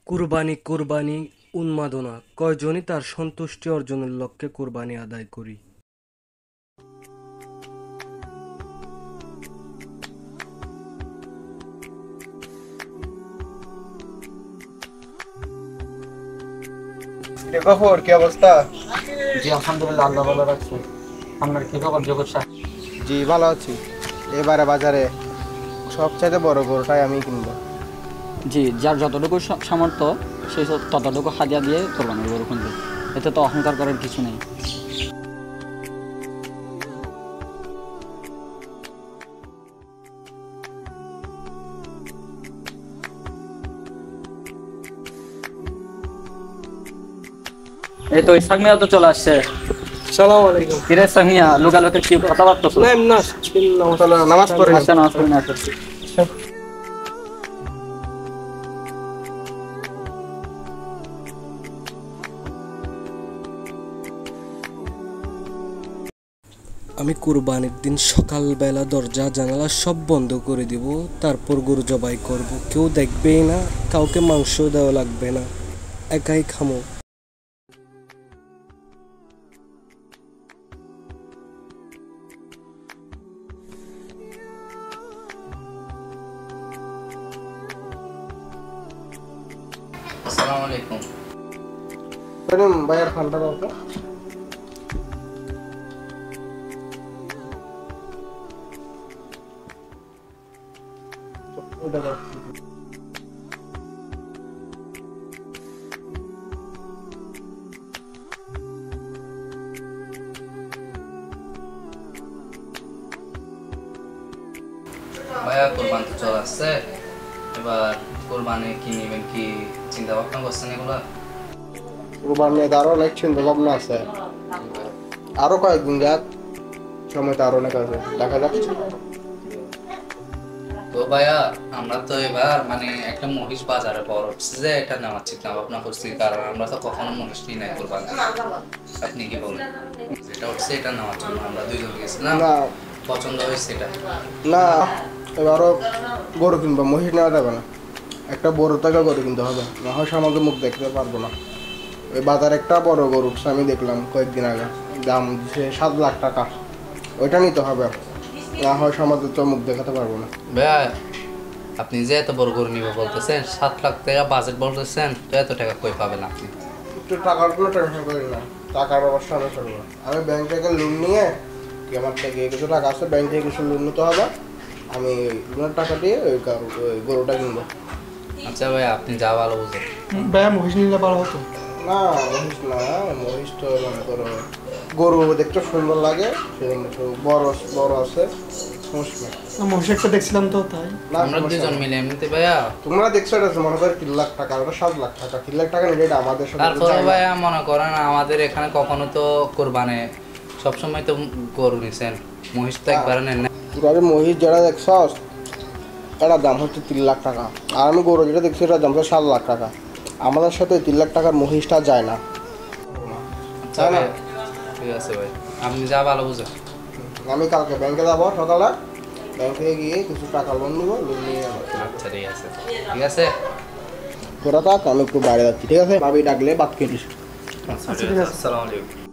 কুরবানি কুরবানি উন্মাদনা কয়জনই তার সন্তুষ্টি অর্জনের লক্ষ্যে কুরবানি আদায় করি। খবর কি অবস্থা? জি আলহামদুলিল্লাহ, আল্লাহ ভালো রাখছে। আপনার কি খবর জগৎ সাহেব? জি ভালো আছি। এবারে বাজারে সবচাইতে বড় গরুটাই আমি কিনবো। জি, যার যতটুকু সামর্থ্য সেই ততটুকু হাদিয়া দিয়ে কোরবানি গরু কিনবে। এতে তো অহংকার করার কিছু নেই। এই তো ইসহাক মিয়া তো চলে আসছে। সালাম আলাইকুম। কিরে ইসহাক মিয়া, লোকালোকের কি কথাবার্তা? নামাজ পড়ে আচ্ছা, নামাজ পড়ে না আসছি। আমি কুরবানির দিন সকালবেলা দরজা জানালা সব বন্ধ করে দিব, তারপর গরু জবাই করব। কেউ দেখবেই না, কাউকে মাংস দেওয়া লাগবে না, একাই খামো। আসসালামু আলাইকুম। ভাইয়ার ফান্ডটা দাও তো। ওটা দাও। ভাইয়া কোরবান তো চলে আসছে, এবার কোরবানি কি নেবেন, কি চিন্তা ভাবনা করছেন এগুলা? কুরবানি আরো অনেক চিন্তা ভাবনা আছে, আরো কয়েকদিন যাক, সময় তো আরো অনেক আছে, দেখা যাক। তো ভাইয়া আমরা তো এবার একটা মহিষ বাজারে বড় উঠছে যে এটা নেওয়ার চিন্তা ভাবনা করছি, কারণ আমরা তো কখনো মহিষ নিই নাই কোরবানি। আপনি কি বলেন? যেটা উঠছে এটা নেওয়ার জন্য আমরা দুইজন গেছিলাম, না পছন্দ হয়েছে এটা। না, এবারও গরু কিনবো, মহিষ নেওয়া যাবে না। একটা বড় টাকা গরু কিনতে হবে, না হয় আমাকে মুখ দেখতে পারবো না। ওই বাজারে একটা বড় গরু উঠছে, আমি দেখলাম কয়েকদিন আগে, দাম দিচ্ছে 7 লাখ টাকা। ওইটা নিতে হবে, না হয় সমাজে তো মুখ দেখাতে পারবো না। ভাইয়া আপনি যে এত বড় গরু নিবে বলতেছেন, 7 লাখ টাকা বাজেট বলতেছেন, তো এত টাকা কই পাবেন আপনি? একটু টাকার কোনো টেনশন করি না, টাকার ব্যবস্থা আমি করবো। আমি ব্যাংক থেকে লোন নিয়ে, আমার থেকে কিছু টাকা আছে, ব্যাংক থেকে কিছু লোন নিতে হবে, আমি লোনের টাকা দিয়ে ওই গরুটা কিনবো। আচ্ছা ভাইয়া আপনি যা ভালো বুঝেন। ভাইয়া মহিষ নিলে ভালো হতো। না মহিষ না, মহিষ তো মনে করো গরু দেখতে সুন্দর লাগে, সেরকম একটু বড় বড় আছে, সমস্যা নেই। মহিষ একটা দেখছিলাম তো তাই। না, আমরা সমস্যা দুজন নেই। মিলে এমনিতে ভাইয়া, তোমরা দেখছো এটা মনে করো 3 লাখ টাকা, ওটা 7 লাখ টাকা। 3 লাখ টাকা নিলে এটা আমাদের সাথে তারপরে যায় না। ভাইয়া মনে করেন আমাদের এখানে কখনো তো কোরবানে সবসময় তো গরু নিছেন, মহিষ তো একবার নেন না। তবে মহিষ যেটা দেখছো এটার দাম হচ্ছে 3 লাখ টাকা, আর আমি গরু যেটা দেখছি এটার দাম হচ্ছে 7 লাখ টাকা। আমাদের সাথে 3 লাখ টাকার মহিষটা যায় না। আচ্ছা ভাই, ঠিক আছে ভাই, আপনি যা ভালো বুঝেন। আমি কালকে ব্যাংকে যাবো সকালে, ব্যাংকে গিয়ে কিছু টাকা লোন নিবো, লোন নিয়ে যাবো। আচ্ছা ঠিক আছে, ঠিক আছে। তোরা থাক, আমি একটু বাইরে যাচ্ছি, ঠিক আছে? ভাবি ডাকলে বাদ কেটিস। আচ্ছা ঠিক আছে, আসসালামু আলাইকুম।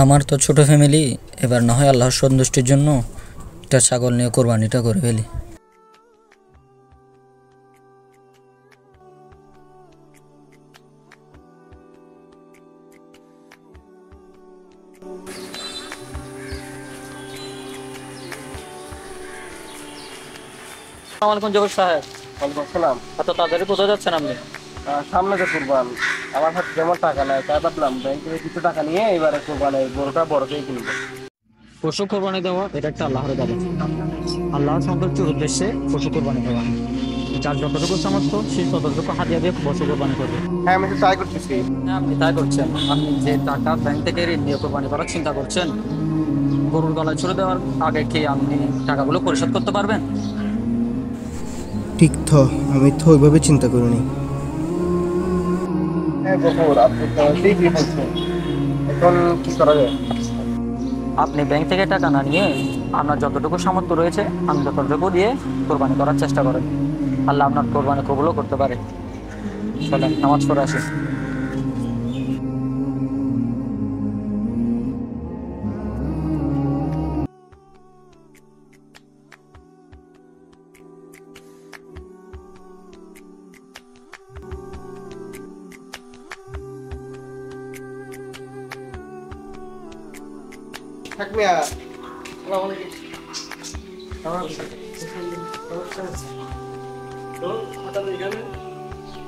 আমার তো ছোট ফ্যামিলি, এবার না হয় আল্লাহর সন্তুষ্টির জন্য একটা ছাগল নিয়ে কোরবানিটা করে ফেলি। আসসালামু আলাইকুম জগৎ সাহেব। ওয়ালাইকুম আসসালাম। এত তাড়াতাড়ি কোথায় যাচ্ছেন আপনি? সামনে যে কুরবান, আমার হাতে যেমন টাকা নেই, তাই ভাবলাম ব্যাংক থেকে কিছু টাকা নিয়ে এবারে কুরবানের গরুটা বড়কেই কিনবো। পশু কোরবানি দেওয়া এটা একটা আল্লাহর ইবাদত। আল্লাহর সন্তুষ্টির উদ্দেশ্যে পশু কোরবানি দেওয়া। যার যতটুকু সামর্থ্য সেই ততটুকু হাদিয়া দিয়ে পশু কোরবানি করবে। হ্যাঁ, আমি তো ট্রাই করতেছি। হ্যাঁ, আপনি তাই করছেন। আপনি যে টাকা ব্যাংক থেকে ঋণ নিয়ে কোরবানি করার চিন্তা করছেন, গরুর গলায় ছুড়ে দেওয়ার আগে কি আপনি টাকাগুলো পরিশোধ করতে পারবেন? ঠিক তো, আমি তো ওইভাবে চিন্তা করিনি। হ্যাঁ গফুর, আপনি তো ঠিকই বলছেন। এখন কি করা যায়? আপনি ব্যাংক থেকে টাকা না নিয়ে আপনার যতটুকু সামর্থ্য রয়েছে আপনি ততটুকু দিয়ে কোরবানি করার চেষ্টা করেন। আল্লাহ আপনার কোরবানি কবুলও করতে পারে। চলেন নামাজ পড়ে আসি। থাক মিয়া।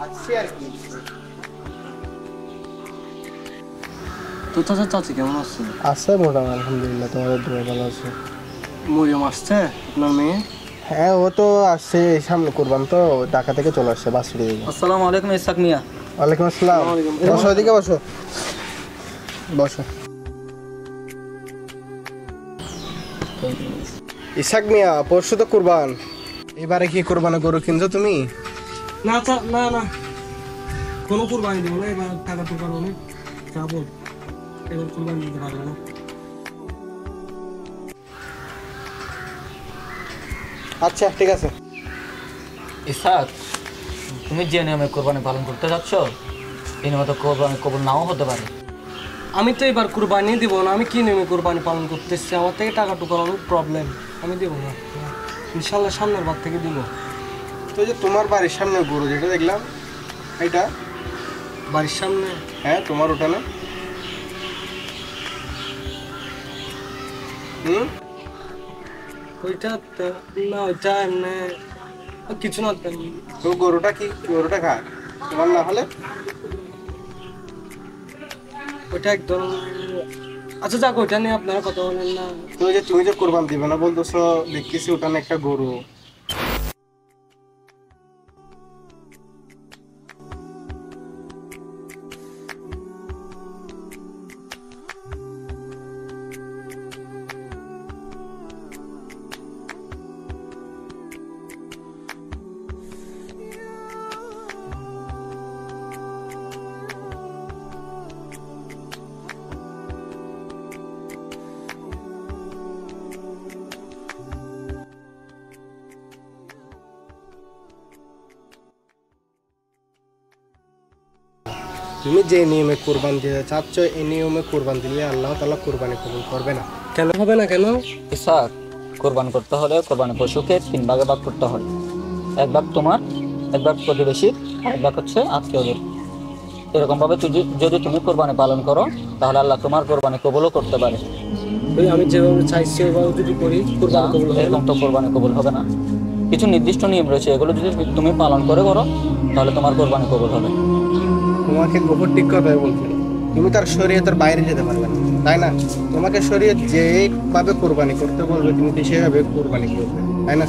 আসছি আর কি। তো চাচা চাচি কেমন আছে? আছে মোটামুটি আলহামদুলিল্লাহ, তোমাদের দোয়া ভালো আছে। মরিয়ম আসছে আপনার মেয়ে? হ্যাঁ ও তো আসছে, সামনে কোরবান তো ঢাকা থেকে চলে আসছে বাসুরি। আসসালামু আলাইকুম ইসাক মিয়া। ওয়ালাইকুম আসসালাম। বসো, ওইদিকে বসো বসো। ইসাক মিয়া, পরশু তো কুরবান, এবারে কি কোরবানি গরু কিনছো তুমি? না না না, কোনো কুরবানি দেবো না এবার, টাকা তো পারবো না, যাবো এবার কুরবানি দিতে পারবো না। আচ্ছা ঠিক আছে। ইসাক, তুমি যে নিয়মে কোরবানি পালন করতে যাচ্ছ এই নিয়মে তো কোরবানি কবুল নাও হতে পারে। আমি তো এবার কুরবানি দিব না, আমি কি নেমে কুরবানি পালন করতেছি, আমার থেকে টাকা টুকার অনেক প্রবলেম, আমি দেবো না ইনশাল্লাহ, সামনের বার থেকে দিব। তো যে তোমার বাড়ির সামনে গরু যেটা দেখলাম, এটা বাড়ির সামনে? হ্যাঁ তোমার ওটা ওইটা না, ওইটা এমনি কিছু না। তো গরুটা কি, গরুটা খায় তোমার না হলে? ওইটা একদম, আচ্ছা যাক, ওইটা নিয়ে আপনারা কথা বলেন না। তো যে তুমি যে কোরবান দিবে না বলতেছো, দেখতেছি ওটা না একটা গরু। তুমি যে নিয়মে কোরবান দিতে চাচ্ছ, এই নিয়মে কোরবান দিলে আল্লাহ তাআলা কোরবানি কবুল করবে না। কেন হবে না? কেন? ইসাক, কোরবান করতে হলে কোরবানি পশুকে 3 ভাগে ভাগ করতে হয়। 1 ভাগ তোমার, 1 ভাগ প্রতিবেশীর, আর 1 ভাগ হচ্ছে আত্মীয়দের। এরকম ভাবে যদি তুমি কোরবানি পালন করো তাহলে আল্লাহ তোমার কোরবানি কবুলও করতে পারে। আমি যেভাবে চাইছি ওইভাবে যদি করি কুরবানি কবুল হবে? এরকম তো কোরবানি কবুল হবে না। কিছু নির্দিষ্ট নিয়ম রয়েছে, এগুলো যদি তুমি পালন করো তাহলে তোমার কোরবানি কবুল হবে। তোমাকে গোবর ঠিক কথাই বলছে, তুমি তার শরীয়তের বাইরে যেতে পারবে না, তাই না? তোমাকে শরীয়ত যেভাবে কোরবানি করতে বলবে তুমি সেভাবে কোরবানি করবে, তাই না?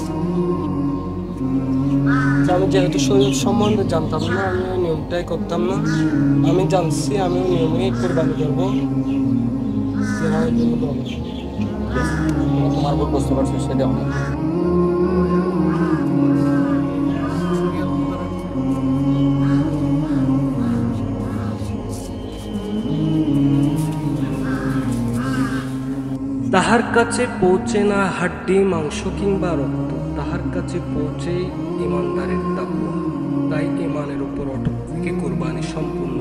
আমি যেহেতু শরীর সম্বন্ধে জানতাম না, আমি ওই নিয়মটাই করতাম না। আমি জানছি, আমি ওই নিয়মেই কোরবানি করবো। তোমার ভুল বুঝতে পারছো, সেটা অনেক। তাহার কাছে পৌঁছে না হাড্ডি মাংস কিংবা রক্ত, তাহার কাছে পৌঁছে ইমানদারের তাকওয়া। তাই ইমানের উপর অটক থেকে কোরবানি সম্পূর্ণ